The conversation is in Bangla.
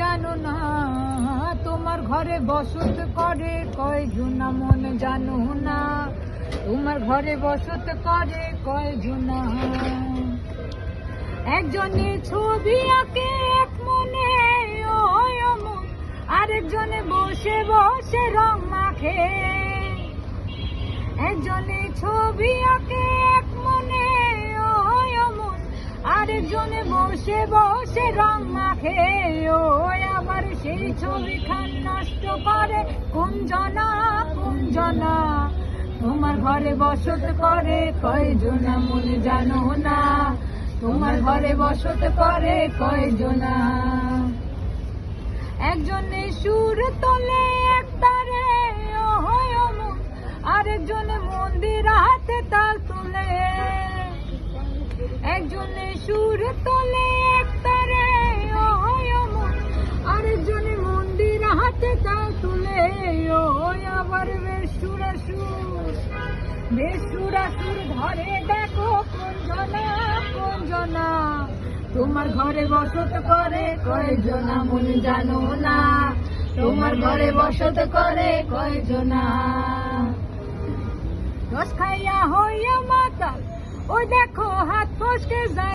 জানো না, তোমার ঘরে বসত করে কয়জনা মন জানো না, তোমার ঘরে বসত করে কয়জনা। একজনে ছবি আঁকে এক মনে ওই অমন, আরেকজনে বসে বসে রং মাখে। একজনে ছবি আঁকে এক মনে ওই অমন, আরেকজনে বসে বসে রং মাখে। ওই আবার সেই ছবিখান নষ্ট করে কোনজনা কোনজনা। তোমার ঘরে বসত করে কয়জনা মন জানো না, তোমার ঘরে বসত করে কয়জনা। একজনে সুর তোলে এক তারে ওই অমন, আরেকজনে মন্দির হাতে তাল তোলে। একজনে সুর তোলে এক তারে ওই অমন, আরেকজনে মন্দির হাতে তাল তোলে। ওই আবার বেসুরাসুর ঘরে দেখো কোনজনা কোনজনা। তোমার ঘরে বসত করে কয়জনা মন জানো না, তোমার ঘরে বসত করে কয়জনা। রস খাইয়া হইয়া মাতাল, ওই দেখো হাত ফসকে যায়।